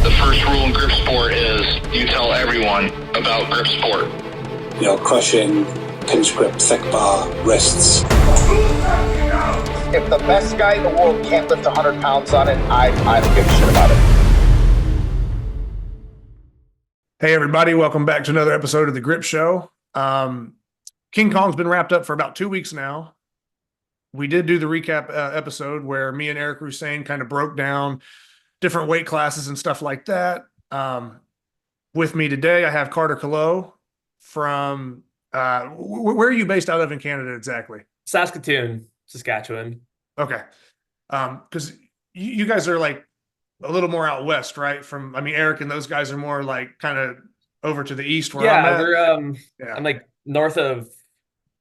The first rule in grip sport is you tell everyone about grip sport. Crushing, pinch grip, thick bar, wrists. If the best guy in the world can't lift 100 pounds on it, I don't give a shit about it. Hey, everybody. Welcome back to another episode of The Grip Show. King Kong's been wrapped up for about 2 weeks now. We did do the recap episode where me and Eric Hussein kind of broke down different weight classes and stuff like that. With me today, I have Carter Colleaux from, where are you based out of in Canada exactly? Saskatoon, Saskatchewan. Okay. Because you guys are like a little more out west, right? Eric and those guys are more like kind of over to the east where I'm at. I'm like north of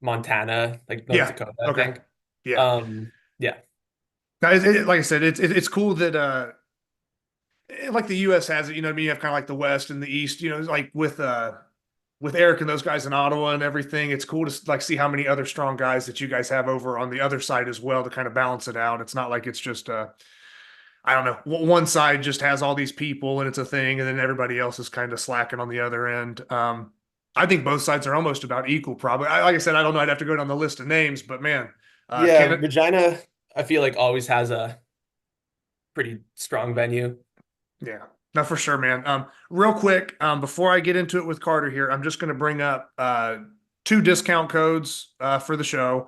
Montana, like North Dakota, I think. Yeah. Guys, like I said, it's cool that like the US has it, you know what I mean? You have kind of like the West and the East, like with Eric and those guys in Ottawa and everything. It's cool to like see how many other strong guys that you guys have over on the other side as well to kind of balance it out. It's not like it's just I don't know, one side just has all these people and it's a thing, and then everybody else is kind of slacking on the other end. I think both sides are almost about equal, probably. Like I said, I don't know. I'd have to go down the list of names, but man. Regina, I feel like always has a pretty strong venue. Yeah, no, for sure, man. Real quick, before I get into it with Carter here, I'm just going to bring up 2 discount codes for the show.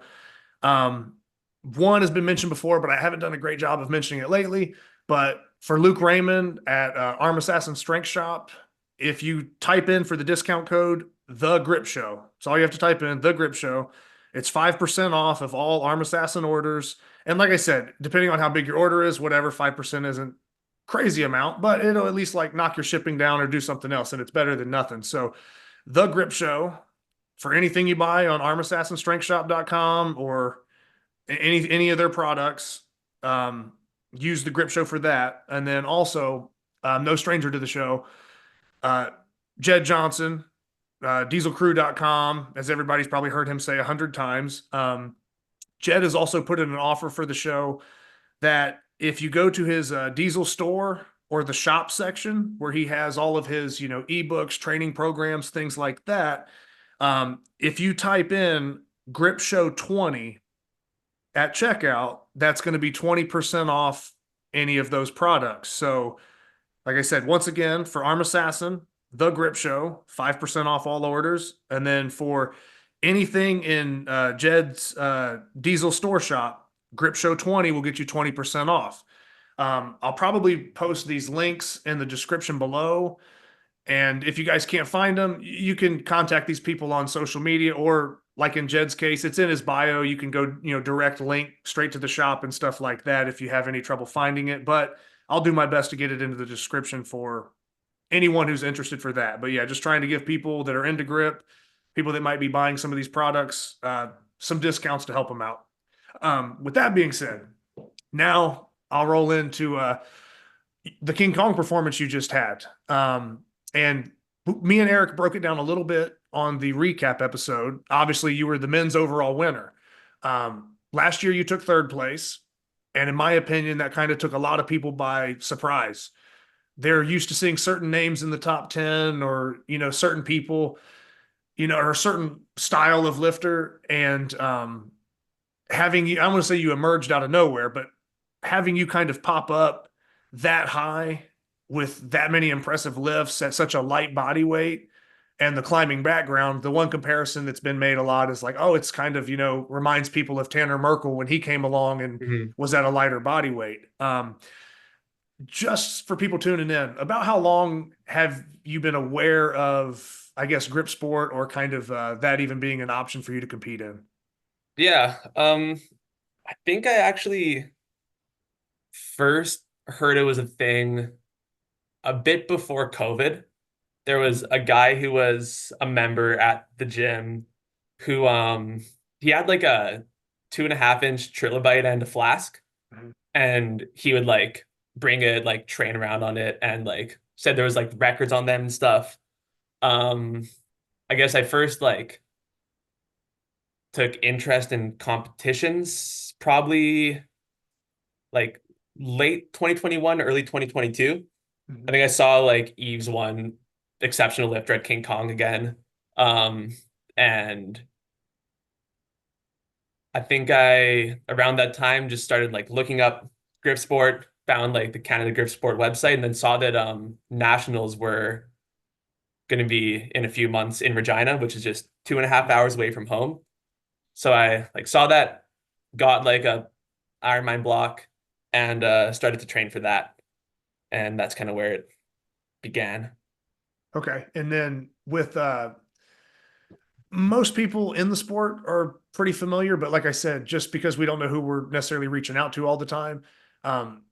One has been mentioned before, but I haven't done a great job of mentioning it lately. But for Luke Raymond at Arm Assassin Strength Shop, if you type in for the discount code, The Grip Show, it's all you have to type in, The Grip Show. It's 5% off of all Arm Assassin orders. And like I said, depending on how big your order is, whatever, 5% isn't crazy amount, but it'll at least like knock your shipping down or do something else, and it's better than nothing. So The Grip Show, for anything you buy on armassassinstrengthshop.com or any of their products, use The Grip Show for that. And then also, no stranger to the show, Jed Johnson, dieselcrew.com, as everybody's probably heard him say 100 times. Jed has also put in an offer for the show that if you go to his diesel store or the shop section where he has all of his, ebooks, training programs, things like that, if you type in Grip Show 20 at checkout, that's going to be 20% off any of those products. So like I said, once again, for Arm Assassin, The Grip Show, 5% off all orders. And then for anything in Jed's diesel store shop, Grip Show 20 will get you 20% off. I'll probably post these links in the description below. And if you guys can't find them, you can contact these people on social media, or like in Jed's case, it's in his bio. You can go, direct link straight to the shop and stuff like that if you have any trouble finding it. But I'll do my best to get it into the description for anyone who's interested for that. But yeah, just trying to give people that are into grip, people that might be buying some of these products, some discounts to help them out. With that being said, now I'll roll into the King Kong performance you just had. And me and Eric broke it down a little bit on the recap episode. Obviously, you were the men's overall winner. Last year, you took 3rd place. And in my opinion, that kind of took a lot of people by surprise. They're used to seeing certain names in the top 10 or, certain people, or a certain style of lifter. And having you, I want to say you emerged out of nowhere, but having you kind of pop up that high with that many impressive lifts at such a light body weight and the climbing background, the one comparison that's been made a lot is like, oh, it's kind of, reminds people of Tanner Merkel when he came along and was at a lighter body weight. Just for people tuning in, about how long have you been aware of, I guess, grip sport or kind of that even being an option for you to compete in? Yeah. I think I actually first heard it was a thing a bit before COVID. There was a guy who was a member at the gym who he had like a 2.5-inch trilobite and a flask, and he would like bring it, like train around on it, and like said there was like records on them and stuff. I guess I first like took interest in competitions probably like late 2021, early 2022. I think I saw like Eve's one exceptional lifter at King Kong again. Um, and I think I around that time just started like looking up grip sport, found like the Canada Grip Sport website, and then saw that nationals were going to be in a few months in Regina, which is just 2.5 hours away from home. So I like saw that, got like a Ironman block, and started to train for that, and that's kind of where it began. Okay. And then with most people in the sport are pretty familiar, but like I said, just because we don't know who we're necessarily reaching out to all the time, um,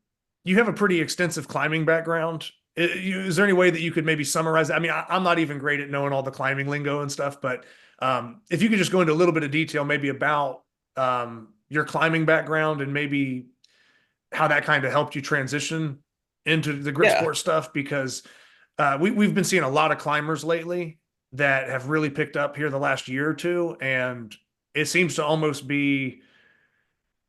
you have a pretty extensive climbing background. Is there any way that you could maybe summarize that? I mean, I'm not even great at knowing all the climbing lingo and stuff, but if you could just go into a little bit of detail, maybe about your climbing background and maybe how that kind of helped you transition into the grip Yeah. sport stuff, because we've been seeing a lot of climbers lately that have really picked up here the last year or two, and it seems to almost be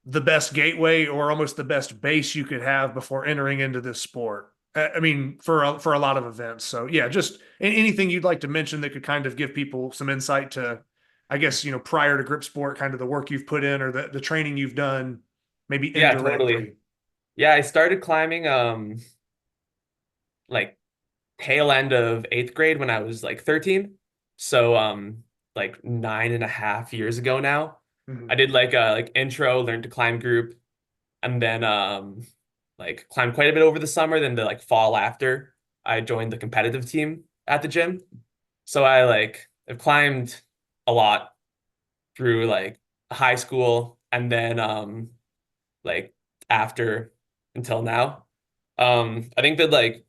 the best gateway or almost the best base you could have before entering into this sport. I mean, for a lot of events. So yeah, just anything you'd like to mention that could kind of give people some insight to, I guess, prior to grip sport, kind of the work you've put in or the training you've done, maybe Yeah, totally. indirectly. Yeah, I started climbing like tail end of eighth grade when I was like 13. So like 9.5 years ago now. I Mhm. did like a like intro, learned to climb group, and then like climbed quite a bit over the summer. Then the like fall after, I joined the competitive team at the gym. So I like have climbed a lot through like high school and then like after until now. I think that like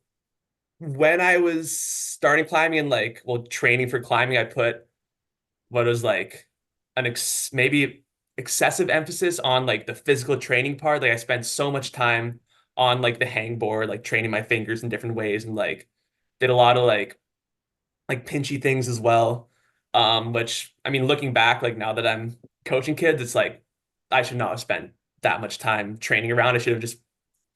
when I was starting climbing and like well training for climbing, I put what was like an maybe excessive emphasis on like the physical training part. Like I spent so much time on like the hangboard, like training my fingers in different ways and like did a lot of like pinchy things as well. Which I mean, looking back, like now that I'm coaching kids, it's like I should not have spent that much time training around. I should have just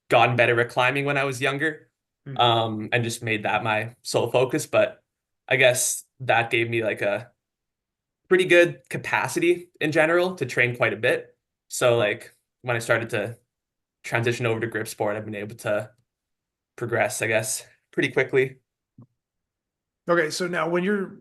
gotten better at climbing when I was younger, Mhm. and just made that my sole focus. But I guess that gave me like a pretty good capacity in general to train quite a bit. So like when I started to transition over to grip sport, I've been able to progress, I guess, pretty quickly. Okay, so now when you're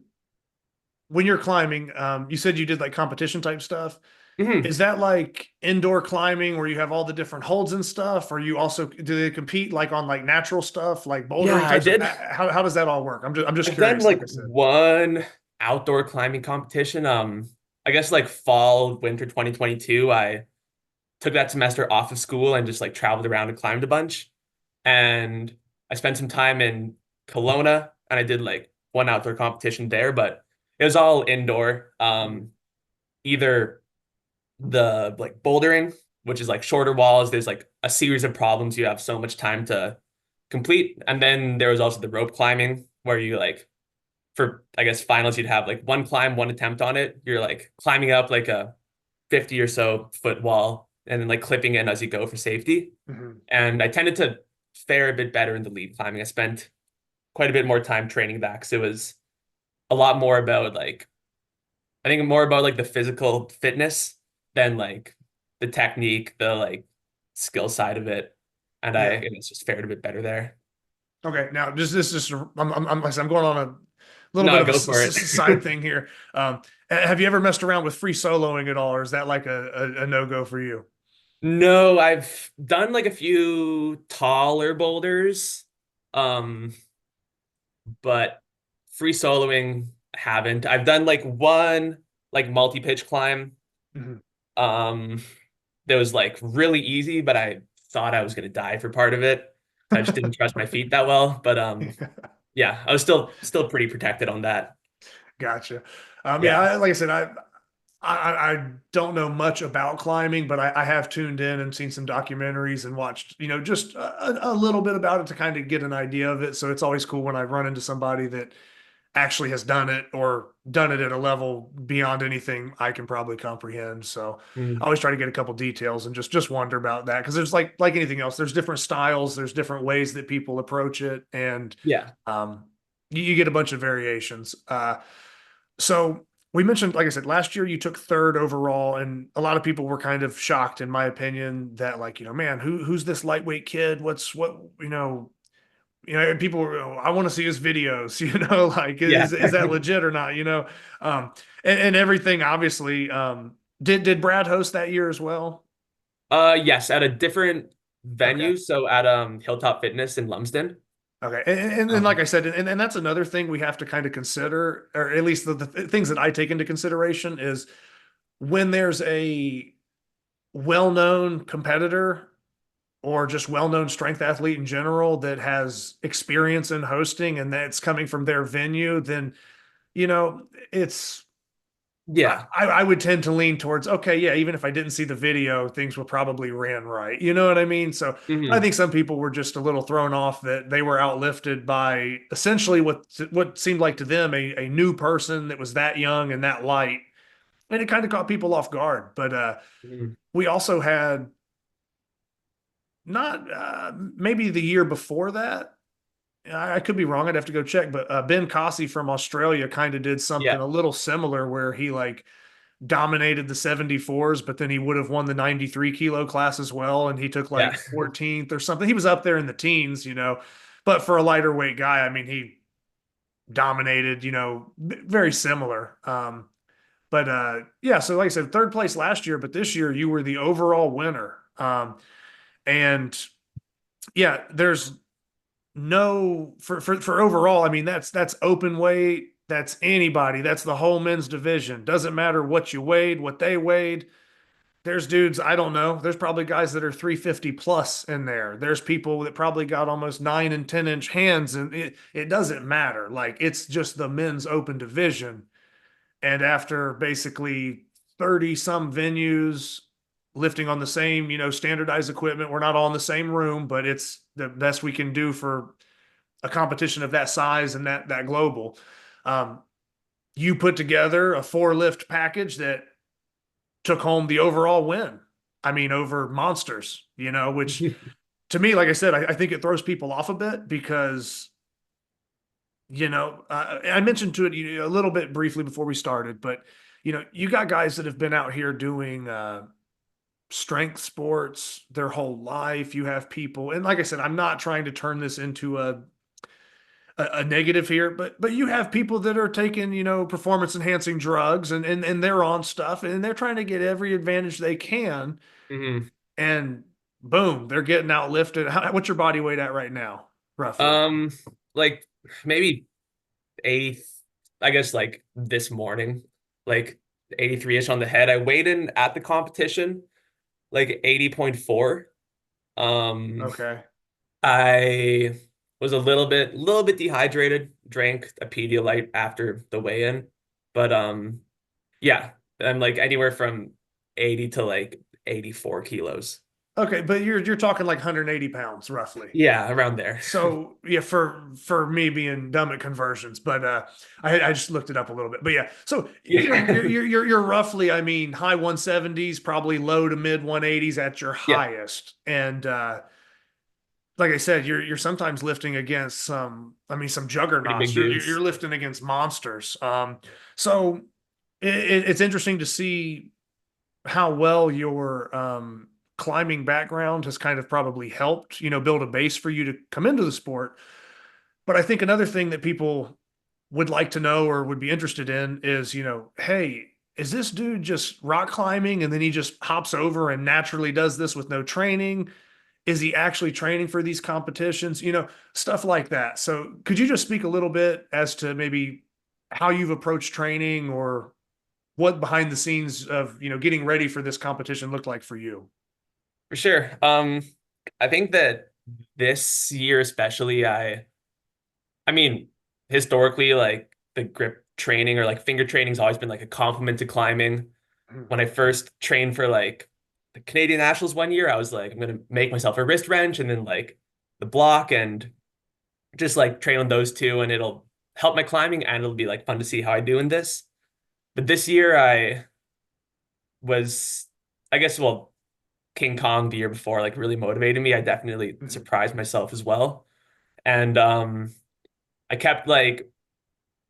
climbing, you said you did like competition type stuff. Mhm. Is that like indoor climbing where you have all the different holds and stuff? Or you also do they compete like on like natural stuff, like Yeah, bouldering I types of did. how does that all work? I'm just I've done curious, like like I said. one outdoor climbing competition. I guess like fall, winter 2022, I took that semester off of school and just like traveled around and climbed a bunch. And I spent some time in Kelowna and I did like one outdoor competition there, but it was all indoor. Mhm. Either the like bouldering, which is like shorter walls, there's like a series of problems you have so much time to complete. And then there was also the rope climbing where you like for I guess finals you'd have like one climb, one attempt on it. You're like climbing up like a 50 or so foot wall and then like clipping in as you go for safety. Mhm. And I tended to fare a bit better in the lead climbing. I spent quite a bit more time training that because it was a lot more about like I think more about like the physical fitness than like the technique, the like skill side of it. And Yeah. it's just fared a bit better there. Okay. Now, just this is I'm going on a little bit No, of a go for it. side thing here. Have you ever messed around with free soloing at all, or is that like a no go for you? No, I've done like a few taller boulders, um, but free soloing haven't. I've done like one like multi-pitch climb, Mhm. um, that was like really easy, but I thought I was gonna die for part of it. So I just didn't trust my feet that well. But yeah, I was still pretty protected on that. Gotcha. Yeah, Yeah. like I said, I don't know much about climbing, but I have tuned in and seen some documentaries and watched, just a little bit about it to kind of get an idea of it. So it's always cool when I run into somebody that actually has done it or done it at a level beyond anything I can probably comprehend. So I Mm. always try to get a couple details and just wonder about that because there's like anything else, there's different styles, there's different ways that people approach it, and Yeah. um, you get a bunch of variations. So we mentioned, like I said, last year you took third overall, and a lot of people were kind of shocked, in my opinion, that like, man, who's this lightweight kid? And people were, "Oh, I want to see his videos," like Yeah. is that legit or not? And everything obviously. Did Brad host that year as well? Yes, at a different Okay. venue. So at Hilltop Fitness in Lumsden. Okay. And like Um, I said, and that's another thing we have to kind of consider, or at least the things that I take into consideration is when there's a well-known competitor or just well-known strength athlete in general that has experience in hosting and that's coming from their venue, then it's yeah. I would tend to lean towards, okay, yeah, even if I didn't see the video, things were probably ran right. You know what I mean? So I Hmm. think some people were just a little thrown off that they were outlifted by essentially what seemed like to them a new person that was that young and that light. And it kind of caught people off guard. But Hmm. we also had not maybe the year before that. I could be wrong. I'd have to go check. But Ben Cossey from Australia kind of did something Yeah. a little similar where he like dominated the 74s, but then he would have won the 93 kilo class as well. And he took Yeah. like 14th or something. He was up there in the teens, but for a lighter weight guy, I mean, he dominated, very similar. But yeah, so like I said, third place last year, but this year you were the overall winner. And yeah, there's no for overall. I mean, that's open weight. That's anybody. That's the whole men's division. Doesn't matter what you weighed, what they weighed. There's dudes, I don't know. There's probably guys that are 350 plus in there. There's people that probably got almost 9 and 10 inch hands, and it doesn't matter. Like it's just the men's open division. And after basically 30 some venues lifting on the same, standardized equipment, we're not all in the same room, but it's the best we can do for a competition of that size and that global. Um, you put together a 4 lift package that took home the overall win. I mean, over monsters, which to me, like I said, I think it throws people off a bit because, I mentioned to it a little bit briefly before we started, but, you got guys that have been out here doing strength sports their whole life. You have people, and like I said, I'm not trying to turn this into a negative here, but you have people that are taking, performance enhancing drugs and they're on stuff and they're trying to get every advantage they can. Hmm. And boom, they're getting outlifted. What's your body weight at right now, roughly? Um, like maybe 80, I guess like this morning, like 83-ish on the head. I weighed in at the competition, like 80.4. Um, Okay. I was a little bit dehydrated, drank a Pedialyte after the weigh-in. But yeah, I'm like anywhere from 80 to like 84 kilos. Okay, but you're talking like 180 pounds roughly. Yeah, around there. So yeah, for me being dumb at conversions, but I just looked it up a little bit. But yeah, so Yeah. you're roughly, I mean, high 170s, probably low to mid 180s at your Yeah, highest. And like I said, you're sometimes lifting against I mean, some pretty juggernauts. big You're dudes. lifting against monsters. So it's interesting to see how well your climbing background has kind of probably helped, build a base for you to come into the sport. But I think another thing that people would like to know or would be interested in is, hey, is this dude just rock climbing and then he just hops over and naturally does this with no training? Is he actually training for these competitions? Stuff like that. So could you just speak a little bit as to maybe how you've approached training or what behind the scenes of, getting ready for this competition looked like for you? For sure. I think that this year especially, I mean, historically, like the grip training or like finger training's always been like a complement to climbing. When I first trained for like the Canadian Nationals one year, I was like, I'm gonna make myself a wrist wrench and then like the block and just like train on those two and it'll help my climbing, and it'll be like fun to see how I do in this. But this year I was, I guess, well, King Kong the year before like really motivated me. I definitely Mhm. surprised myself as well. And I kept like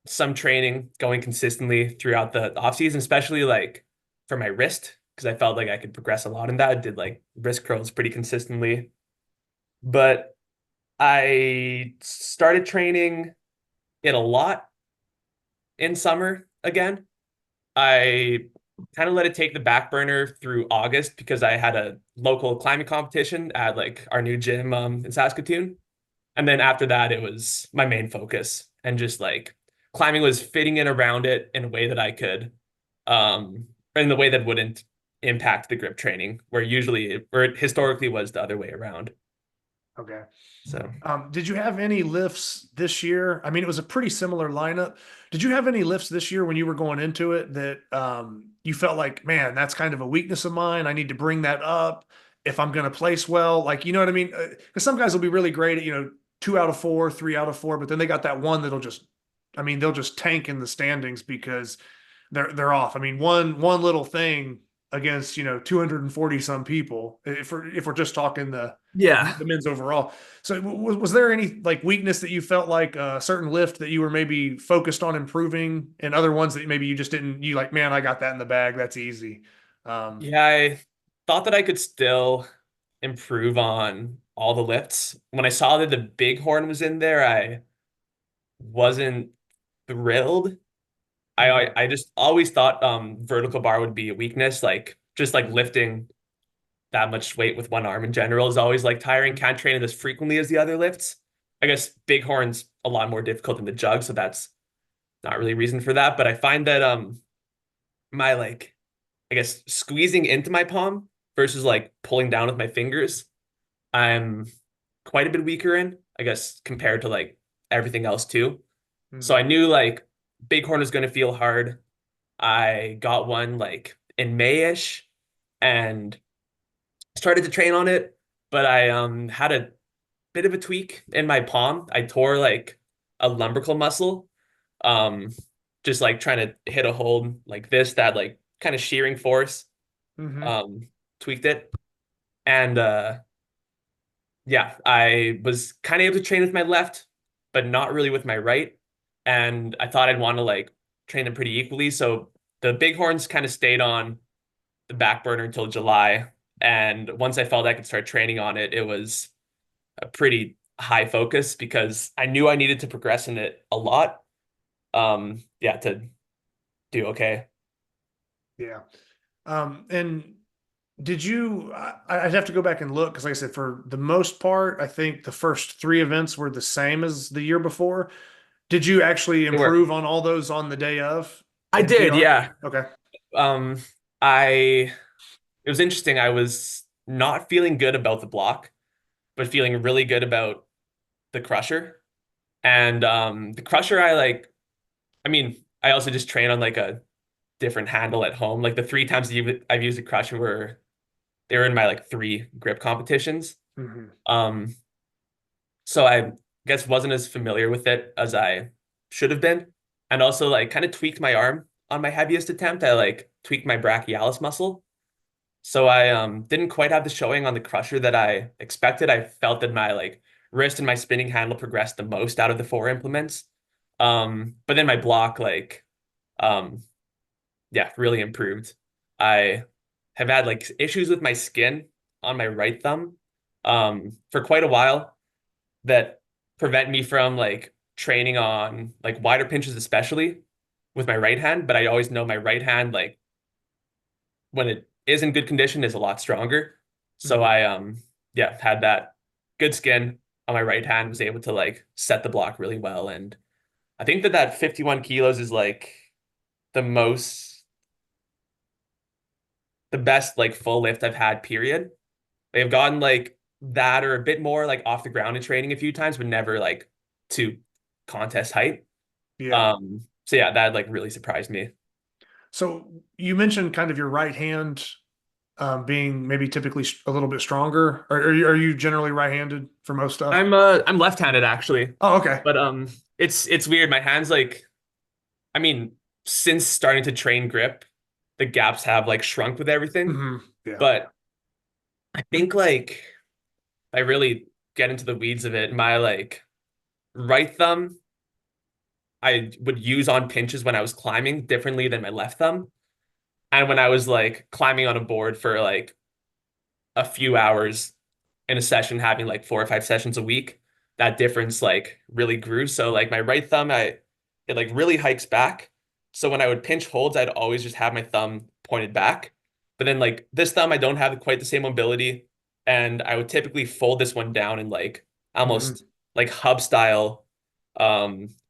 some training going consistently throughout the off season, especially like for my wrist, because I felt like I could progress a lot in that. I did like wrist curls pretty consistently. But I started training it a lot in summer again. I kind of let it take the back burner through August because I had a local climbing competition at like our new gym in Saskatoon. And then after that, it was my main focus. And just like climbing was fitting in around it in a way that I could, in the way that wouldn't impact the grip training, where it historically was the other way around. Okay. So Did you have any lifts this year? I mean, it was a pretty similar lineup. Did you have any lifts this year when you were going into it that you felt like, man, that's kind of a weakness of mine. I need to bring that up if I'm going to place well. Like, you know what I mean? Because some guys will be really great at, 2 out of 4, 3 out of 4, but then they got that one that'll just, I mean, they'll just tank in the standings because they're off. I mean, one little thing against 240 some people if we're just talking yeah. the men's overall. So was there any like weakness that you felt like a certain lift that you were maybe focused on improving, and other ones that maybe you just didn't, you like, man, I got that in the bag, that's easy. Yeah, I thought that I could still improve on all the lifts. When I saw that the Bighorn was in there, I wasn't thrilled. I just always thought vertical bar would be a weakness, like just like lifting that much weight with one arm in general is always like tiring. Can't train it as frequently as the other lifts. I guess Bighorn's a lot more difficult than the jug, so that's not really a reason for that. But I find that my like I guess squeezing into my palm versus like pulling down with my fingers, I'm quite a bit weaker in, I guess, compared to like everything else too. So I Mhm. knew like Bighorn was going to feel hard. I got one like in May-ish and started to train on it, but I had a bit of a tweak in my palm. I tore like a lumbrical muscle, um, just like trying to hit a hold like this, that like kind of shearing force, Mhm. um, tweaked it. And yeah, I was kind of able to train with my left, but not really with my right. And I thought I'd want to like train them pretty equally. So the Bighorns kind of stayed on the back burner until July. And once I felt I could start training on it, it was a pretty high focus because I knew I needed to progress in it a lot. Yeah, to do okay. Yeah. And did you, I'd have to go back and look because, like I said, for the most part, I think the first 3 events were the same as the year before. Did you actually They were. improve on all those on the day of I in did, PR? yeah. Okay. Um, I it was interesting. I was not feeling good about the block, but feeling really good about the crusher. And the crusher, I mean, I also just train on like a different handle at home. Like the 3 times I've used the crusher they were in my like 3 grip competitions. Mhm. Um, so I guess wasn't as familiar with it as I should have been. And also like kind of tweaked my arm on my heaviest attempt. I like tweaked my brachialis muscle. So I didn't quite have the showing on the crusher that I expected. I felt that my like wrist and my spinning handle progressed the most out of the 4 implements. But then my block um yeah, really improved. I have had like issues with my skin on my right thumb for quite a while that prevent me from like training on like wider pinches, especially with my right hand. But I always know my right hand, like when it is in good condition, is a lot stronger. So Mhm. I yeah, had that good skin on my right hand, was able to like set the block really well. And I think that 51 kilos is like the most the best like full lift I've had, period. They've gotten like that or a bit more like off the ground in training a few times, but never like to contest height. Yeah. So yeah, that like really surprised me. So you mentioned kind of your right hand being maybe typically a little bit stronger? Or are you generally right-handed for most stuff? I'm left-handed actually, Oh, okay. but it's weird. My hands like, I mean, since starting to train grip, the gaps have like shrunk with everything. Yeah. But I think like I really get into the weeds of it. My like right thumb I would use on pinches when I was climbing differently than my left thumb. And when I was like climbing on a board for like a few hours in a session, having like 4 or 5 sessions a week, that difference like really grew. So like my right thumb, it like really hikes back. So when I would pinch holds, I'd always just have my thumb pointed back. But then like this thumb, I don't have quite the same mobility. And I would typically fold this one down and like Mhm. almost like hub style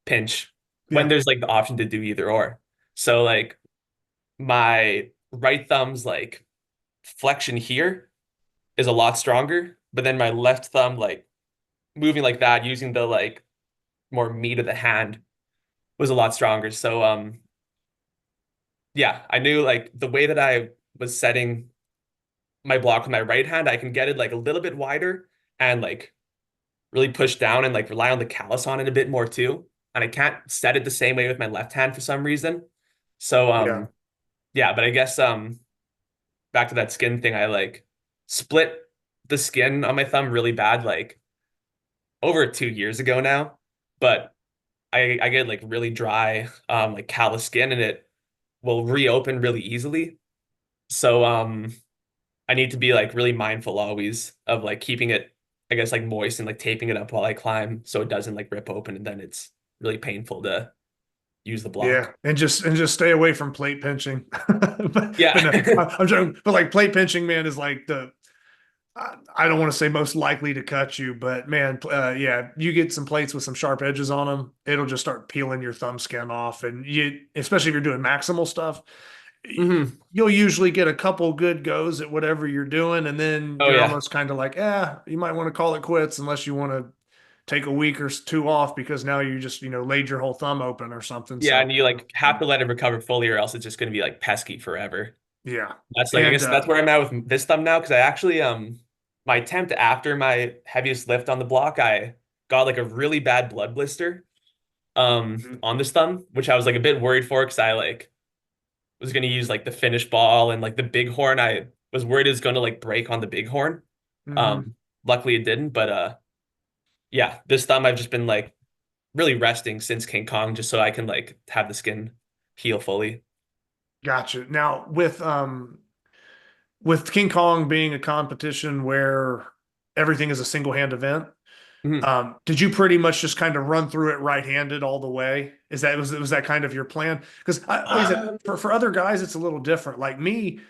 pinch when Yeah. there's like the option to do either or. So like my right thumb's like flexion here is a lot stronger, but then my left thumb, like moving like that, using the like more meat of the hand was a lot stronger. So yeah, I knew like the way that I was setting my block with my right hand, I can get it like a little bit wider and like really push down and like rely on the callus on it a bit more too. And I can't set it the same way with my left hand for some reason. So Yeah. yeah, but I guess back to that skin thing, I like split the skin on my thumb really bad, like over 2 years ago now. But I get like really dry, like callous skin, and it will reopen really easily. So I need to be like really mindful always of like keeping it, I guess, like moist and like taping it up while I climb so it doesn't like rip open and then it's really painful to use the Yeah, block. and just stay away from plate pinching. But no, Yeah. I'm joking. But like plate pinching, man, is like I don't want to say most likely to cut you, but man, yeah, you get some plates with some sharp edges on them, it'll just start peeling your thumb skin off, and especially if you're doing maximal stuff, hmm you'll usually get a couple good goes at whatever you're doing, and then Oh you're yeah. almost kind of like, you might want to call it quits unless you want to take a week or two off because now you just laid your whole thumb open or something. Yeah, So and you like have to let it recover fully or else it's just going to be like pesky forever. yeah, That's like I and guess that's where I'm at with this thumb now because I actually my attempt after my heaviest lift on the block, I got like a really bad blood blister on this thumb, which I was like a bit worried for because I like was gonna use like the finish ball and like the big horn. I was worried it was gonna like break on the big horn. Mhm. Luckily it didn't, but yeah, this thumb I've just been like really resting since King Kong just so I can like have the skin heal fully. Gotcha. Now with King Kong being a competition where everything is a single hand event, Mhm. did you pretty much just kind of run through it right-handed all the way? Was that kind of your plan? Because like I said, for other guys, it's a little different. Like me,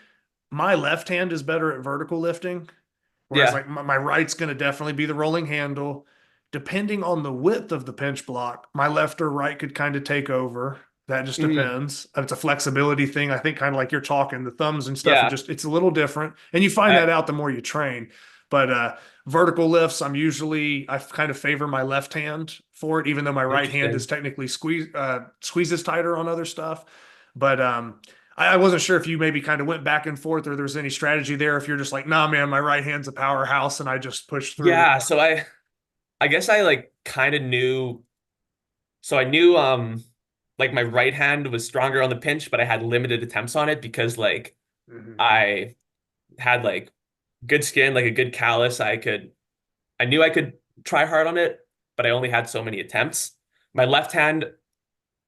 my left hand is better at vertical lifting, whereas Yeah. like my right's going to definitely be the rolling handle. Depending on the width of the pinch block, my left or right could kind of take over. That just Mhm. depends. It's a flexibility thing. I think kind of like you're talking, the thumbs and stuff are Yeah. just, it's a little different. And you find that I out the more you train. But vertical lifts, I kind of favor my left hand for it, even though my right hand is Interesting. technically squeezes tighter on other stuff. But I wasn't sure if you maybe kind of went back and forth or there's any strategy there. If you're just like, nah, man, my right hand's a powerhouse and I just push through it. Yeah, so I guess I like kind of knew so I knew like my right hand was stronger on the pinch, but I had limited attempts on it because like Mhm. I had like good skin, like a good callus. I knew I could try hard on it, but I only had so many attempts. My left hand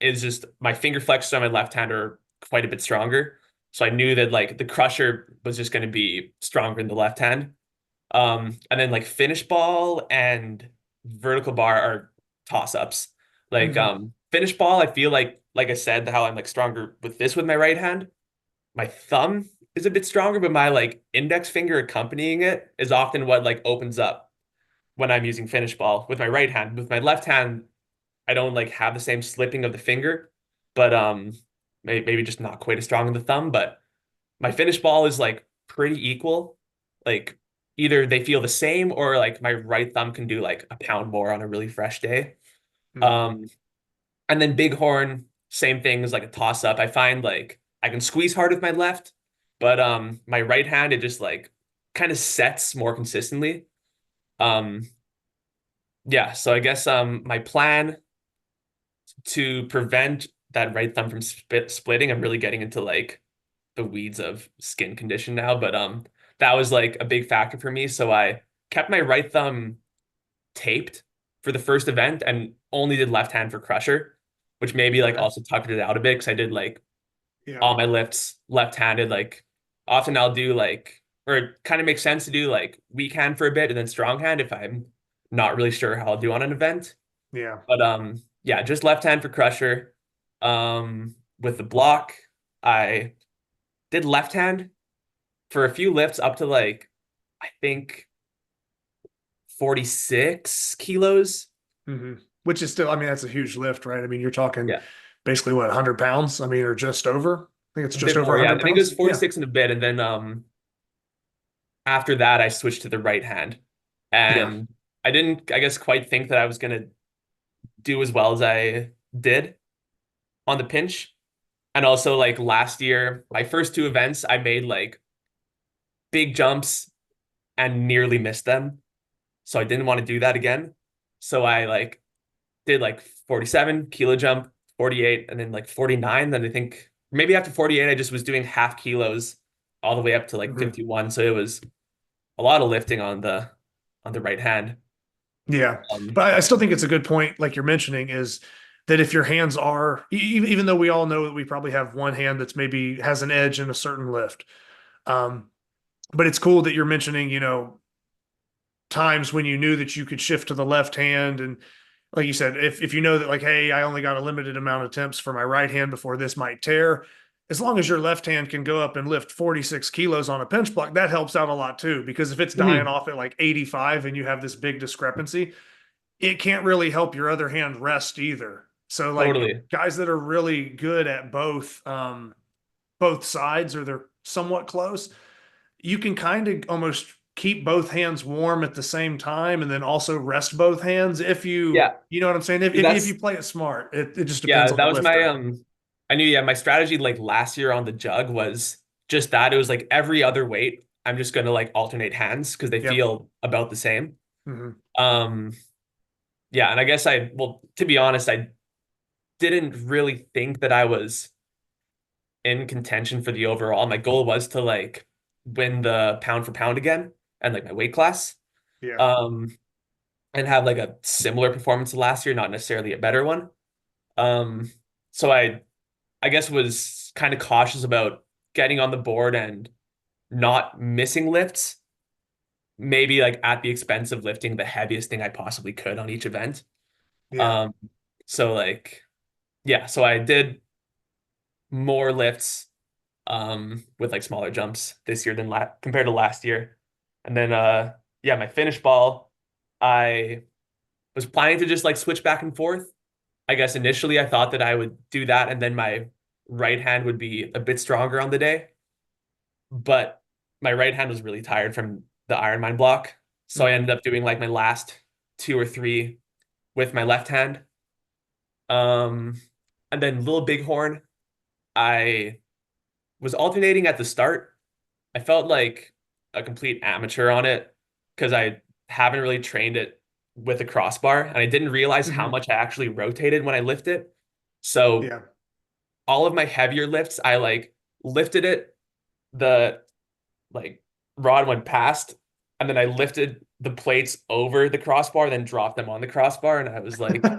is just my finger flexors on my left hand are quite a bit stronger. So I knew that like the crusher was just going to be stronger in the left hand. And then like finish ball and vertical bar are toss ups. Like Mhm. finish ball, I feel like I said, how I'm like stronger with this with my right hand. My thumb is a bit stronger, but my like index finger accompanying it is often what like opens up when I'm using finish ball with my right hand. With my left hand, I don't like have the same slipping of the finger, but maybe just not quite as strong in the thumb. But my finish ball is like pretty equal. Like either they feel the same or like my right thumb can do like a pound more on a really fresh day. Mhm. Um, and then Bighorn, same thing as like a toss up. I find like I can squeeze hard with my left, but my right hand, it just like kind of sets more consistently. Um, yeah, so I guess my plan to prevent that right thumb from splitting, I'm really getting into like the weeds of skin condition now, but that was like a big factor for me. So I kept my right thumb taped for the first event and only did left hand for crusher, which maybe like Okay. also tucked it out a bit because I did like Yeah. all my lifts left-handed. Like often I'll do like, or it kind of makes sense to do like weak hand for a bit and then strong hand if I'm not really sure how I'll do on an event. Yeah. But yeah, just left hand for crusher. With the block, I did left hand for a few lifts up to like I think 46 kilos. Which is still, I mean, that's a huge lift, right? I mean, you're talking Yeah, basically what, 100 pounds? I mean, or just over? I think it's a just bit over more. Yeah, 100 I think it was pounds. Yeah. 46 and a bit, and then after that I switched to the right hand, Yeah. and I didn't, I guess, quite think that I was gonna do as well as I did on the pinch. And also, like last year, my first two events, I made like big jumps and nearly missed them. So I didn't want to do that again. So I like did like 47 kilo jump, 48, and then like 49. Then I think maybe after 48, I just was doing half kilos all the way up to like Mhm. 51. So it was a lot of lifting on the right hand. Yeah. Um, But I still think it's a good point, like you're mentioning, is that if your hands are, even though we all know that we probably have one hand that's maybe has an edge in a certain lift. Um, but it's cool that you're mentioning, times when you knew that you could shift to the left hand. And like you said, if you know that, like, hey, I only got a limited amount of attempts for my right hand before this might tear, as long as your left hand can go up and lift 46 kilos on a pinch block, that helps out a lot too. Because if it's dying mhm, off at like 85 and you have this big discrepancy, it can't really help your other hand rest either. So like totally. guys that are really good at both sides, or they're somewhat close, you can kind of almost keep both hands warm at the same time and then also rest both hands if Yeah, you know what I'm saying? If you that's play it smart. It just depends yeah, on the that was my lifter. I knew, yeah, my strategy like last year on the jug was just that. It was like every other weight, I'm just gonna like alternate hands because they Yep. feel about the same. Hmm. Um, yeah, and I guess well, to be honest, I didn't really think that I was in contention for the overall. My goal was to like win the pound for pound again and like my weight class. Yeah. Um, and have like a similar performance to last year, not necessarily a better one. Um, so I guess was kind of cautious about getting on the board and not missing lifts, maybe like at the expense of lifting the heaviest thing I possibly could on each event. Yeah. Um, so like, yeah, so I did more lifts with like smaller jumps this year than compared to last year. And then yeah, my finish ball, I was planning to just like switch back and forth. I guess initially I thought that I would do that and then my right hand would be a bit stronger on the day. But my right hand was really tired from the Ironman block. So I Hmm. ended up doing like my last two or three with my left hand. Um, and then Little Bighorn, I was alternating at the start. I felt like a complete amateur on it because I haven't really trained it with a crossbar and I didn't realize how Hmm. much I actually rotated when I lifted. So Yeah. all of my heavier lifts, I like lifted it, the like rod went past, and then I lifted the plates over the crossbar, then dropped them on the crossbar, and I was like,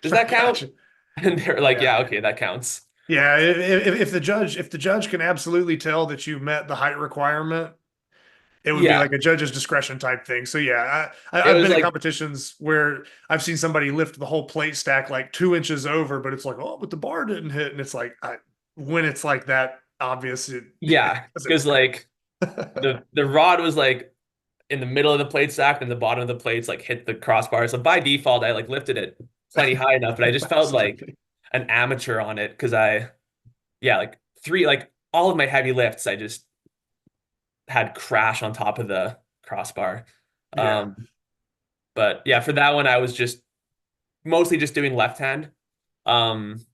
"Does that count?" Gotcha. And they were like, Yeah. "Yeah, okay, that counts." Yeah. If the judge can absolutely tell that you met the height requirement, it would be Yeah, like a judge's discretion type thing. So yeah, it I've was been in like, competitions where I've seen somebody lift the whole plate stack like 2 inches over, but it's like, oh, but the bar didn't hit, and it's like, when it's like that obvious, it, it yeah, doesn't because matter. like the rod was like in the middle of the plate stack, and the bottom of the plates like hit the crossbar. So by default, I like lifted it plenty high enough, but I just felt like Absolutely. an amateur on it because yeah, like three, like all of my heavy lifts, I just had crash on top of the crossbar. Yeah. Um, but yeah, for that one, I was just mostly just doing left hand.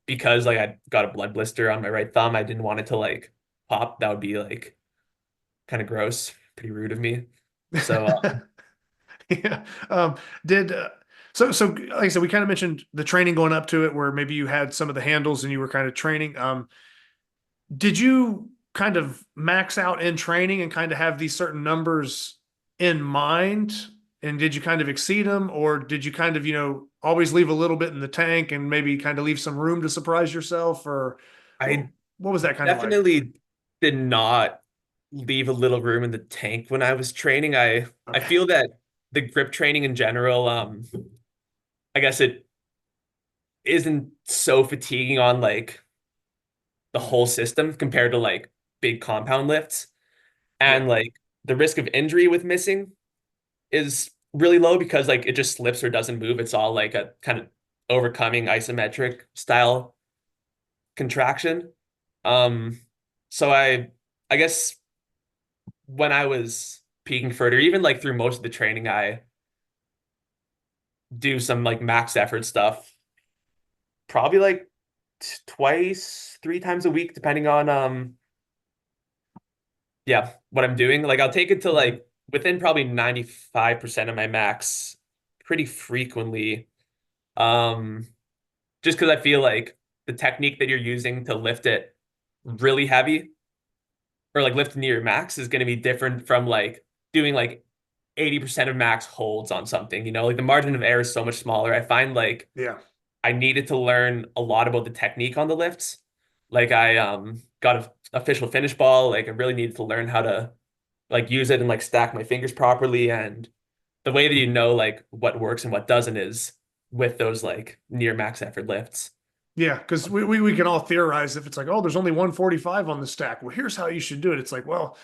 Because like I got a blood blister on my right thumb. I didn't want it to like pop. That would be like kind of gross, pretty rude of me. So Yeah. Did like I said, we kind of mentioned the training going up to it, where maybe you had some of the handles and you were kind of training. Did you kind of max out in training and kind of have these certain numbers in mind? And did you kind of exceed them, or did you kind of, always leave a little bit in the tank and maybe kind of leave some room to surprise yourself? Or what, I what was that kind of like? definitely did not leave a little room in the tank when I was training. I Okay. feel that the grip training in general, I guess it isn't so fatiguing on like the whole system compared to like big compound lifts. Yeah. And like the risk of injury with missing is really low because like it just slips or doesn't move. It's all like a kind of overcoming isometric style contraction. Um, so I guess when I was peaking for it, or even like through most of the training, I do some like max effort stuff, probably like twice, 3 times a week, depending on yeah, what I'm doing. Like I'll take it to Mhm. like within probably 95% of my max pretty frequently. Um, just because I feel like the technique that you're using to lift it really heavy or like lift near your max is going to be different from like doing like 80% of max holds on something, like the margin of error is so much smaller. I find like Yeah. I needed to learn a lot about the technique on the lifts. Like I got a official finish ball. Like I really needed to learn how to like use it and like stack my fingers properly. And the way that you know like what works and what doesn't is with those like near max effort lifts. Yeah, because we can all theorize if it's like, oh, there's only 145 on the stack. Well, here's how you should do it. It's like, well,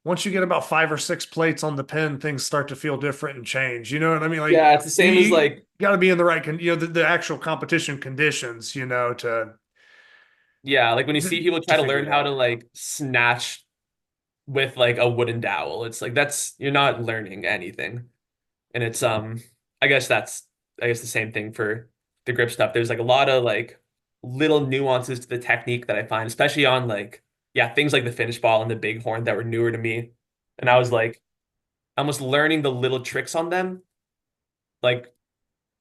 once you get about 5 or 6 plates on the pin, things start to feel different and change. You know what I mean? Like Yeah, it's the same as you like got to be in the right, the actual competition conditions, yeah, like when you see people to try to figure learn it how out. to like snatch with like a wooden dowel, it's like that's you're not learning anything. And it's I guess the same thing for the grip stuff. There's like a lot of like little nuances to the technique that I find, especially on like yeah, things like the finish ball and the big horn that were newer to me. And I was like almost learning the little tricks on them, like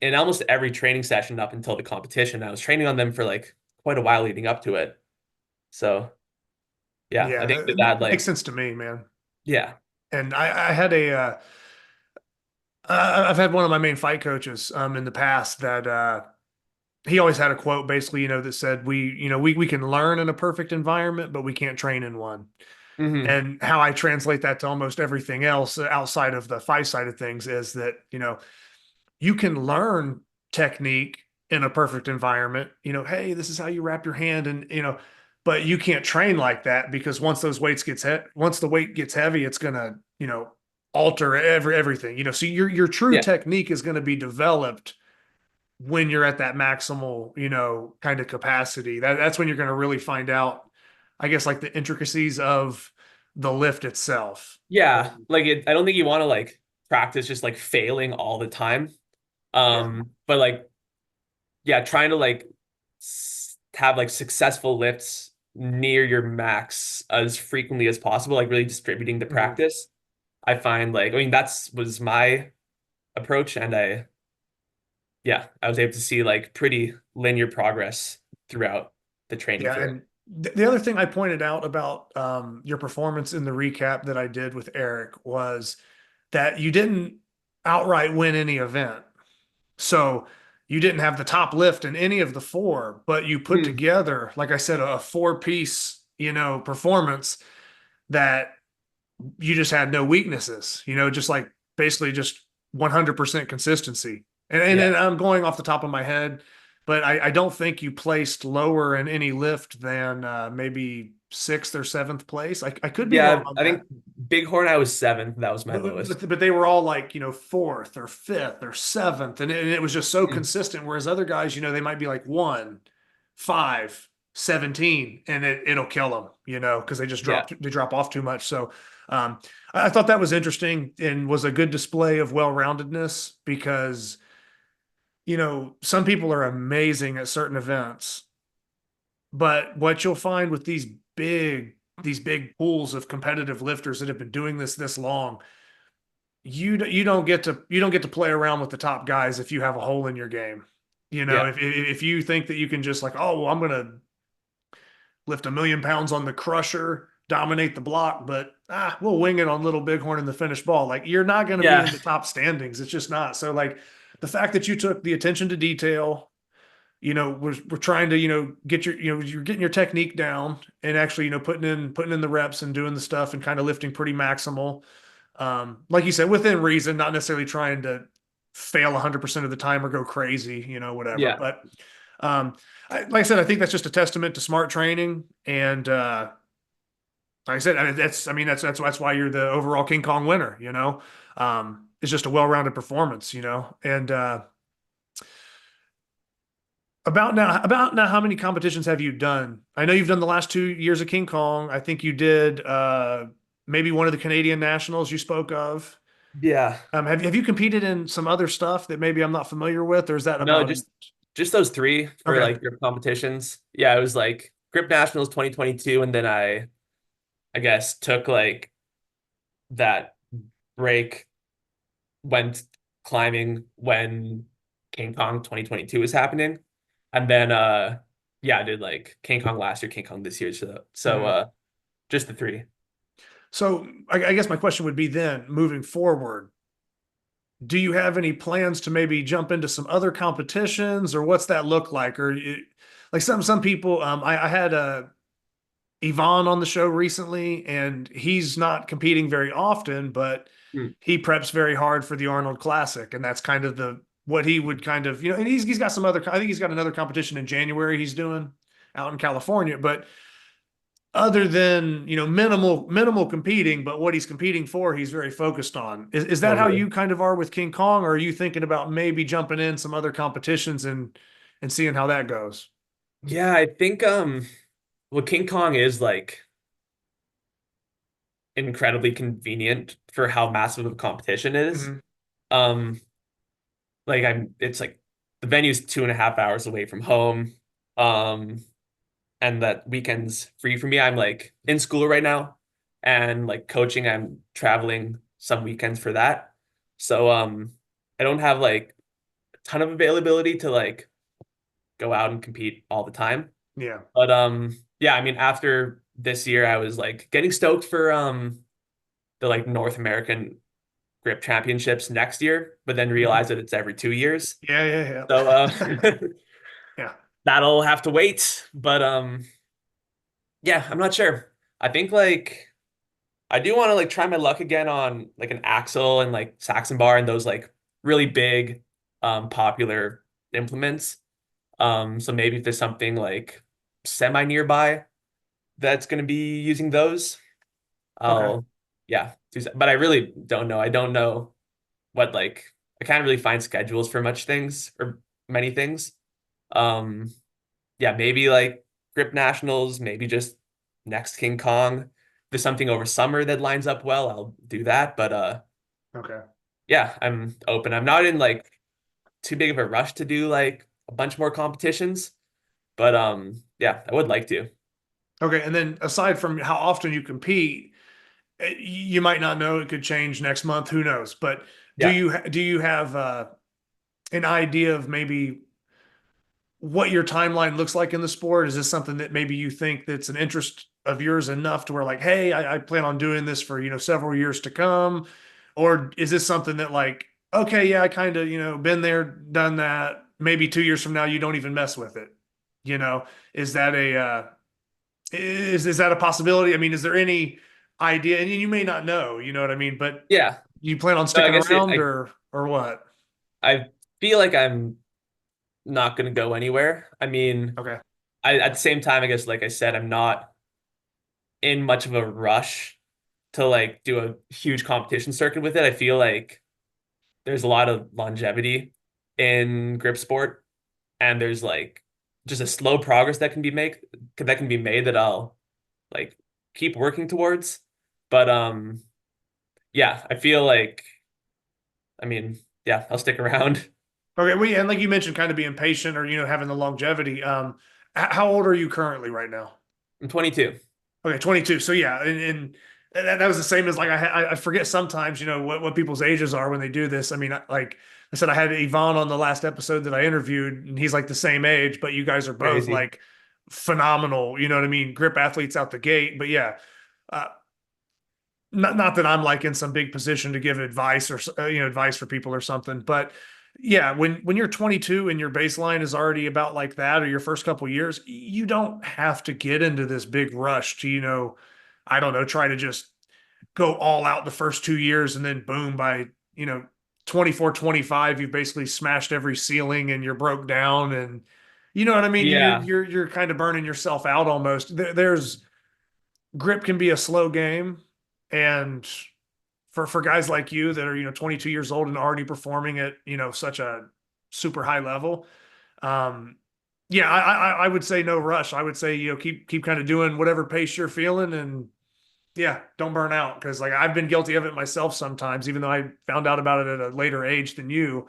in almost every training session up until the competition. I was training on them for like quite a while leading up to it. So yeah, I Yeah, think that makes like sense to me, man. yeah. And I had I've had one of my main fight coaches in the past that he always had a quote basically, that said we can learn in a perfect environment, but we can't train in one. Hmm. And how I translate that to almost everything else outside of the fight side of things is that, you can learn technique in a perfect environment. Hey, this is how you wrap your hand, and but you can't train like that because once the weight gets heavy, it's gonna alter everything. So your true Yeah. technique is going to be developed when you're at that maximal kind of capacity. That's when you're going to really find out, I guess, like the intricacies of the lift itself. Yeah. Like I don't think you want to like practice just like failing all the time. Yeah. But like yeah, trying to like have like successful lifts near your max as frequently as possible, like really distributing the Mhm. practice. I find like I mean that's was my approach and I was able to see like pretty linear progress throughout the training Yeah, for it. and the other thing I pointed out about your performance in the recap that I did with Eric was that you didn't outright win any event. So you didn't have the top lift in any of the four, but you put Hmm. together, like I said, a four-piece, performance that you just had no weaknesses, just like basically just 100% consistency. And Yeah. I'm going off the top of my head, but I don't think you placed lower in any lift than maybe sixth or seventh place. I could be wrong Yeah, on I that. think Bighorn I was seventh. That was my lowest. But they were all like, fourth or fifth or seventh. And it was just so Hmm. consistent. Whereas other guys, they might be like 1, 5, 17, and it'll kill them, because Yeah. they drop off too much. So um, I thought that was interesting and was a good display of well-roundedness because, some people are amazing at certain events, but what you'll find with these big these big pools of competitive lifters that have been doing this long, you don't get to play around with the top guys if you have a hole in your game. You know, Yeah. if you think that you can just like, oh, well, I'm gonna lift 1,000,000 pounds on the crusher, dominate the block, but we'll wing it on Little Bighorn in the finished ball. Like you're not going to be in Yeah. the top standings. It's just not. So like the fact that you took the attention to detail, we're trying to, get you're getting your technique down and actually, putting in the reps and doing the stuff and kind of lifting pretty maximal. Like you said, within reason, not necessarily trying to fail 100% of the time or go crazy, whatever. Yeah. But like I said, I think that's just a testament to smart training. And like I said, that's why you're the overall King Kong winner. It's just a well-rounded performance. And about now, how many competitions have you done? I know you've done the last 2 years of King Kong. I think you did maybe one of the Canadian nationals you spoke of. Yeah. Have you competed in some other stuff that maybe I'm not familiar with, or is that No, about it? just those three for Okay. like grip competitions. Yeah, it was like Grip Nationals 2022, and then I guess took like that break, went climbing when King Kong 2022 was happening. And then yeah, I did like King Kong last year, King Kong this year. So Mhm. just the three. So I guess my question would be then, moving forward, do you have any plans to maybe jump into some other competitions, or what's that look like? Or like some people, I had Yvonne on the show recently, and he's not competing very often, but Hmm. he preps very hard for the Arnold Classic, and that's kind of the what he would kind of, and he's got some other. I think he's got another competition in January he's doing out in California, but other than minimal competing, but what he's competing for, he's very focused on. Is Oh, that how really? you kind of are with King Kong, or are you thinking about maybe jumping in some other competitions and seeing how that goes? Yeah, I think well, King Kong is like incredibly convenient for how massive of a competition it is. Hmm. Um, like it's like the venue's 2.5 hours away from home. Um, and that weekend's free for me. I'm like in school right now and like coaching, I'm traveling some weekends for that. So I don't have like a ton of availability to like go out and compete all the time. Yeah. But yeah, I mean after this year I was like getting stoked for the like North American grip championships next year, but then Mhm. realized that it's every 2 years. Yeah, yeah, So yeah. Yeah. that'll have to wait. But yeah, I'm not sure. I think like I do want to like try my luck again on like an axle and like Saxon bar and those like really big popular implements. So maybe if there's something like semi nearby that's going to be using those, Okay. I'll yeah, but I really don't know. I don't know what like I can't really find schedules for much things or many things. Um yeah, maybe like Grip Nationals, maybe just next King Kong. If there's something over summer that lines up well, I'll do that. But Okay. yeah, I'm open. I'm not in like too big of a rush to do like a bunch more competitions, but yeah, I would like to. Okay. And then aside from how often you compete, you might not know, it could change next month. Who knows? But Yeah. do you have an idea of maybe what your timeline looks like in the sport? Is this something that maybe you think that's an interest of yours enough to where like, hey, I plan on doing this for, several years to come? Or is this something that like, okay, yeah, I kind of, been there, done that. Maybe 2 years from now, you don't even mess with it. You know, is that is that a possibility? I mean, is there any idea? And you may not know, you know what I mean? But Yeah. you plan on No, I sticking guess around or what? I feel like I'm not gonna go anywhere. I mean, Okay. I at the same time, I guess like I said, I'm not in much of a rush to like do a huge competition circuit with it. I feel like there's a lot of longevity in grip sport, and there's like just a slow progress that can be made that I'll like keep working towards. But yeah, I feel like I mean, yeah, I'll stick around. Okay, well, yeah, and like you mentioned, kind of being patient or having the longevity. How old are you currently right now? I'm 22. Okay, 22. So yeah, and that was the same as like I forget sometimes, what people's ages are when they do this. I mean, like I said, I had Yvonne on the last episode that I interviewed, and he's like the same age, but you guys are both Crazy. like phenomenal, you know what I mean? Grip athletes out the gate. But yeah, uh, not that I'm like in some big position to give advice or advice for people or something, but yeah, when you're 22 and your baseline is already about like that, or your first couple years, you don't have to get into this big rush to, I don't know, try to just go all out the first 2 years and then boom, by, you know, 24, 25, you've basically smashed every ceiling and you're broke down, and you know what I mean? You're Yeah. you're you're kind of burning yourself out almost. There's grip can be a slow game, and for guys like you that are 22 years old and already performing at such a super high level, um yeah, I would say no rush. I would say keep kind of doing whatever pace you're feeling, and yeah, don't burn out, because like I've been guilty of it myself sometimes, even though I found out about it at a later age than you.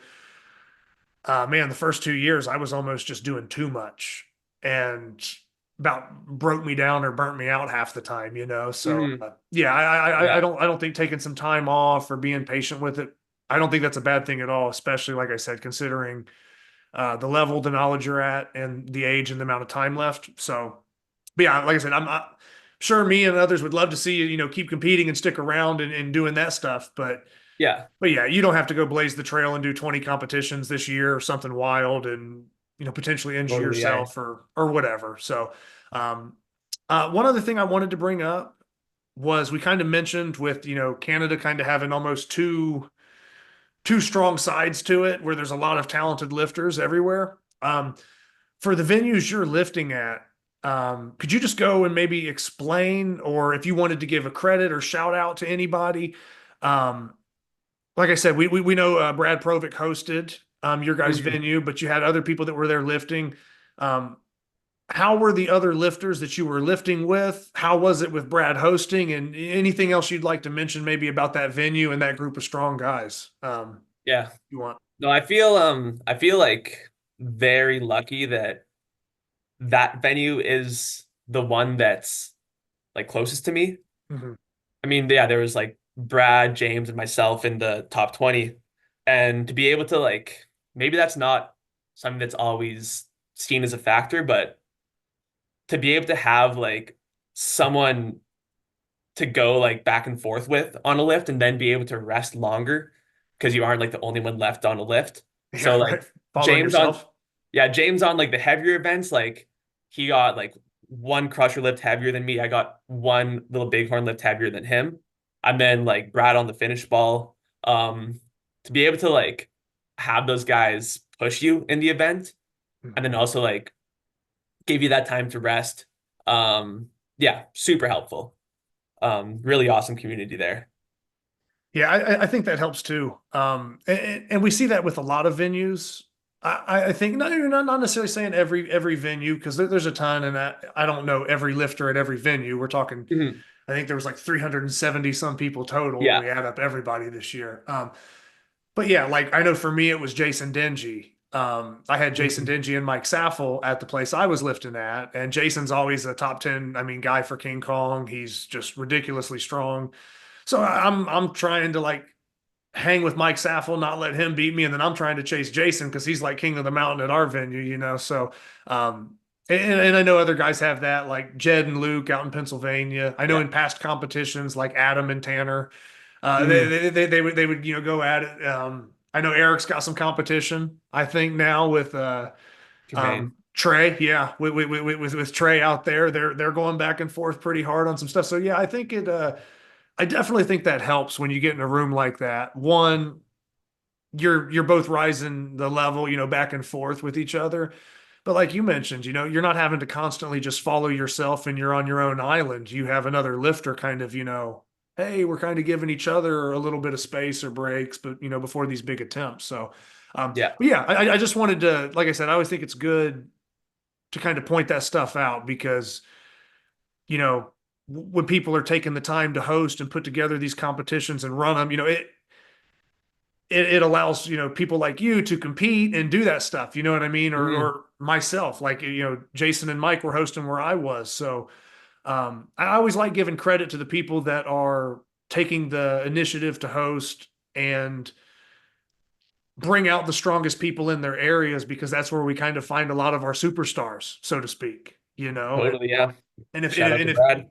Man, the first 2 years I was almost just doing too much, and about broke me down or burnt me out half the time, So Hmm. yeah, I Yeah. don't think taking some time off or being patient with it, I don't think that's a bad thing at all, especially like I said, considering the level, the knowledge you're at, and the age and the amount of time left. So, but yeah, like I said, I'm sure me and others would love to see you, keep competing and stick around and doing that stuff, but. Yeah. But yeah, you don't have to go blaze the trail and do 20 competitions this year or something wild, and potentially injure Totally. Yeah. yourself or whatever. So um one other thing I wanted to bring up was, we kind of mentioned with Canada kind of having almost two strong sides to it, where there's a lot of talented lifters everywhere. For the venues you're lifting at, could you just go and maybe explain, or if you wanted to give a credit or shout out to anybody? um like I said, we know Brad Provic hosted your guys' Mhm. venue, but you had other people that were there lifting. Um, how were the other lifters that you were lifting with? How was it with Brad hosting? And anything else you'd like to mention, maybe about that venue and that group of strong guys? Yeah. You want? No, I feel like very lucky that that venue is the one that's like closest to me. Mhm. I mean, yeah, there was like Brad, James, and myself in the top 20. And to be able to like, maybe that's not something that's always seen as a factor, but to be able to have like someone to go like back and forth with on a lift and then be able to rest longer because you aren't like the only one left on a lift. Yeah, So right. like Following James on yourself. yeah, James on like the heavier events, like he got like one crusher lift heavier than me. I got one little bighorn lift heavier than him. And then like Brad on the finish ball. To be able to like have those guys push you in the event and Mhm. then also like give you that time to rest. Yeah, super helpful. Really awesome community there. Yeah, I think that helps too. And we see that with a lot of venues. I think not necessarily saying every venue, because there's a ton, and I don't know every lifter at every venue. We're talking, Mhm. I think there was like 370 some people total when Yeah. we add up everybody this year. But yeah, like I know for me it was Jason Dingy. I had Jason Mhm. Dingy and Mike Saffel at the place I was lifting at, and Jason's always a top 10, I mean, guy for King Kong. He's just ridiculously strong. So I'm trying to like hang with Mike Saffel, not let him beat me, and then I'm trying to chase Jason because he's like king of the mountain at our venue, So, and I know other guys have that, like Jed and Luke out in Pennsylvania. I know Yeah. in past competitions, like Adam and Tanner, Mhm. they would go at it. I know Eric's got some competition, I think now with Jermaine. Trey. Yeah, with Trey out there, they're going back and forth pretty hard on some stuff. So yeah, I think it. I definitely think that helps when you get in a room like that. One, you're both rising the level, back and forth with each other. But like you mentioned, you're not having to constantly just follow yourself and you're on your own island. You have another lifter kind of, hey, we're kind of giving each other a little bit of space or breaks, but before these big attempts. So, Yeah. but yeah, I just wanted to, like I said, I always think it's good to kind of point that stuff out, because when people are taking the time to host and put together these competitions and run them, it allows people like you to compete and do that stuff. You know what I mean? Or Mhm. or myself, like Jason and Mike were hosting where I was, so I always like giving credit to the people that are taking the initiative to host and bring out the strongest people in their areas, because that's where we kind of find a lot of our superstars, so to speak, you know, Totally, yeah. and if, Shout out to and if, Brad.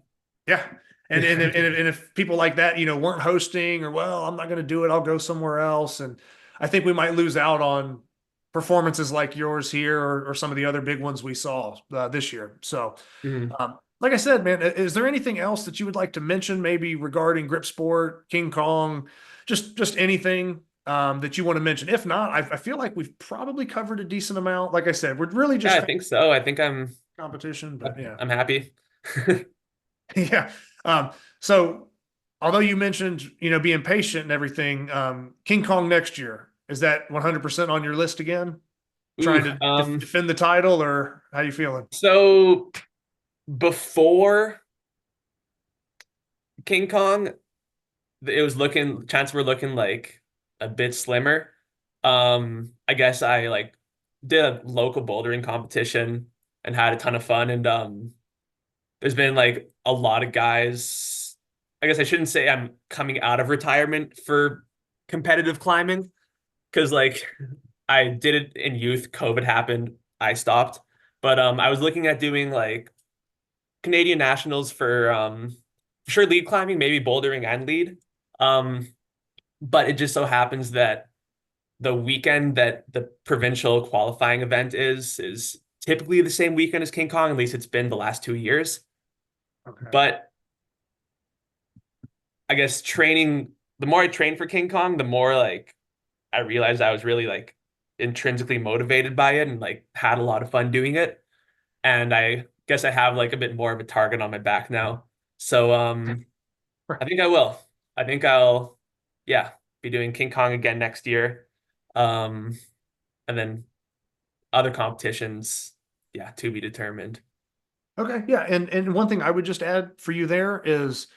yeah. And if people like that, weren't hosting, or, well, I'm not going to do it, I'll go somewhere else. And I think we might lose out on performances like yours here, or some of the other big ones we saw this year. So, Mhm. like I said, man, is there anything else that you would like to mention, maybe regarding grip sport, King Kong, just anything that you want to mention? If not, I feel like we've probably covered a decent amount. Like I said, we're really Yeah, just I think so. I think I'm competition, but yeah. I'm happy. Yeah. So although you mentioned, being patient and everything, King Kong next year, is that 100% on your list again? Ooh, Trying to defend the title, or how you feeling? so before King Kong, it was looking chances were looking like a bit slimmer. I guess I like did a local bouldering competition and had a ton of fun. And there's been like a lot of guys. I guess I shouldn't say I'm coming out of retirement for competitive climbing, because like I did it in youth. COVID happened. I stopped. But I was looking at doing like Canadian nationals for sure lead climbing, maybe bouldering and lead. Um, but it just so happens that the weekend that the provincial qualifying event is typically the same weekend as King Kong. At least it's been the last 2 years. Okay. But I guess the more I trained for King Kong, the more like I realized I was really like intrinsically motivated by it and like had a lot of fun doing it. And I guess I have like a bit more of a target on my back now. So I think I will. I think I'll, yeah, be doing King Kong again next year. Um, and then other competitions, yeah, to be determined. Okay. Yeah. And one thing I would just add for you there is,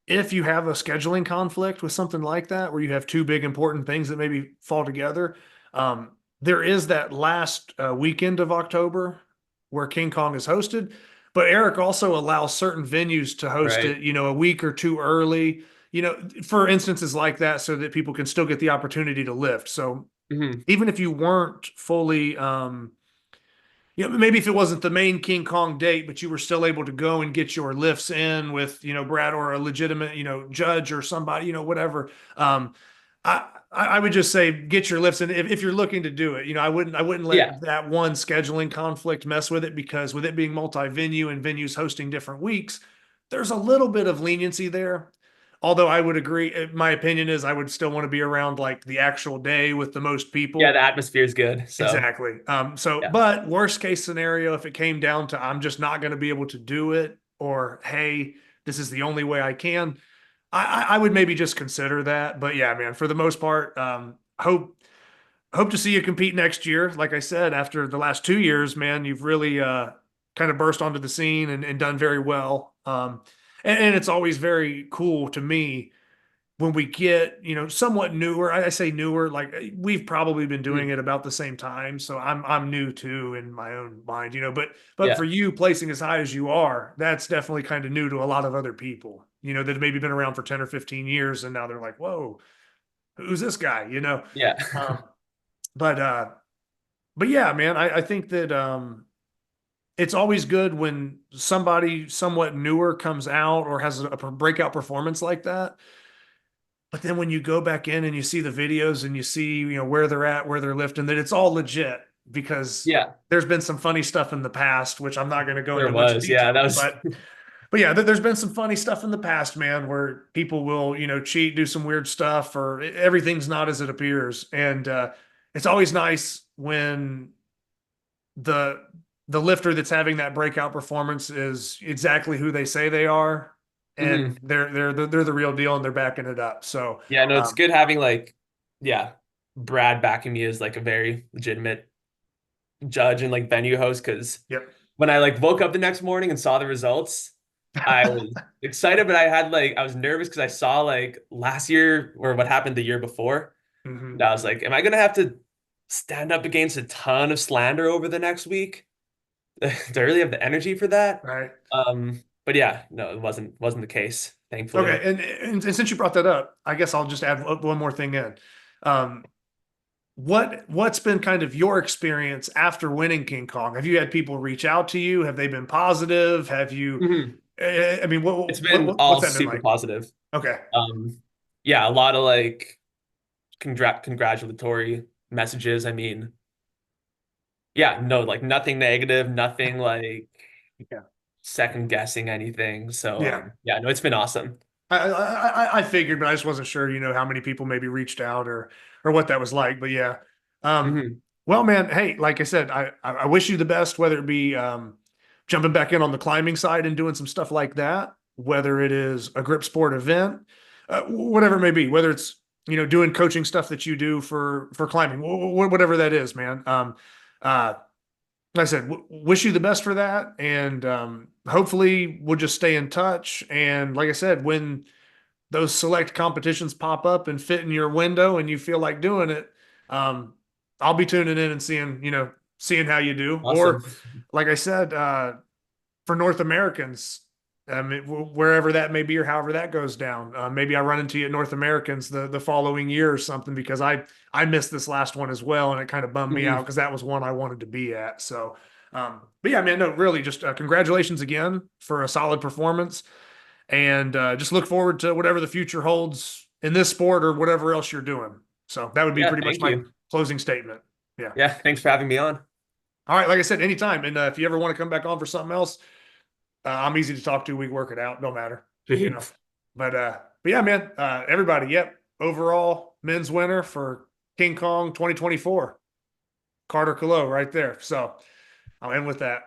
if you have a scheduling conflict with something like that, where you have two big important things that maybe fall together, there is that last weekend of October where King Kong is hosted. But Eric also allows certain venues to host Right. it, a week or two early, for instances like that, so that people can still get the opportunity to lift. So Hmm. even if you weren't fully, maybe if it wasn't the main King Kong date, but you were still able to go and get your lifts in with, Brad, or a legitimate, judge or somebody, whatever. I would just say get your lifts in if you're looking to do it. I wouldn't Yeah. let that one scheduling conflict mess with it, because with it being multi-venue and venues hosting different weeks, there's a little bit of leniency there. Although I would agree, my opinion is I would still want to be around like the actual day with the most Yeah, people. the atmosphere is good. So Exactly. So, yeah. but worst case scenario, if it came down to I'm just not going to be able to do it, or hey, this is the only way I can, I would maybe just consider that. But yeah, man, for the most part, hope to see you compete next year. Like I said, after the last 2 years, man, you've really kind of burst onto the scene and done very well. And it's always very cool to me when we get, somewhat newer. I say newer, like we've probably been doing Mhm. it about the same time. So I'm new too in my own mind, but for Yeah. you placing as high as you are, that's definitely kind of new to a lot of other people, that have maybe been around for 10 or 15 years. And now they're like, whoa, who's this guy? Yeah. Um, but but yeah, man, I think that it's always good when somebody somewhat newer comes out or has a breakout performance like that. But then when you go back in and you see the videos and you see, where they're at, where they're lifting, that it's all legit, because Yeah. there's been some funny stuff in the past, which I'm not going to go There into much was. Yeah, that detail, was but yeah, there's been some funny stuff in the past, man, where people will, cheat, do some weird stuff, or everything's not as it appears. And it's always nice when the the lifter that's having that breakout performance is exactly who they say they are, Mhm. and they're the real deal, and they're backing it up. So Yeah, no, it's um, good having like, yeah, Brad backing me as like a very legitimate judge and like venue host. Because yep. when I like woke up the next morning and saw the results, I was excited, but I was nervous because I saw like last year or what happened the year before. And Hmm. I was like, am I gonna have to stand up against a ton of slander over the next week? Do I really have the energy for that? Right. but yeah, no, it wasn't the case, thankfully. Okay, and since you brought that up, I guess I'll just add one more thing in. Um, what's been kind of your experience after winning King Kong? Have you had people reach out to you? Have they been positive? Have you? Mhm. I mean, It's been what's all that been super like? positive. Okay, Yeah, a lot of like congratulatory messages. I mean, yeah, no, like nothing negative, nothing like yeah, second guessing anything. So yeah. yeah, no, it's been awesome. I figured, but I just wasn't sure, how many people maybe reached out or what that was like. But yeah. Um, Hmm. well, man, hey, like I said, I wish you the best, whether it be jumping back in on the climbing side and doing some stuff like that, whether it is a grip sport event, whatever it may be, whether it's doing coaching stuff that you do for climbing, whatever that is, man. Uh, like I said, wish you the best for that, and hopefully we'll just stay in touch. And like I said, when those select competitions pop up and fit in your window, and you feel like doing it, um, I'll be tuning in and seeing how you do. Awesome. Or, like I said, for North Americans, wherever that may be or however that goes down, maybe I run into you at North Americans the following year or something, because I missed this last one as well, and it kind of bummed me out Hmm. because that was one I wanted to be at. So, but yeah, man, no, really, just congratulations again for a solid performance, and just look forward to whatever the future holds in this sport or whatever else you're doing. So that would be Yeah, pretty much thank my you. closing statement. Yeah. Yeah, thanks for having me on. All right. Like I said, anytime. And if you ever want to come back on for something else, I'm easy to talk to. We work it out. Don't matter, you know. Sweet. But yeah, man. Everybody. Yep. Overall men's winner for King Kong 2024, Carter Colleaux, right there. So I'll end with that.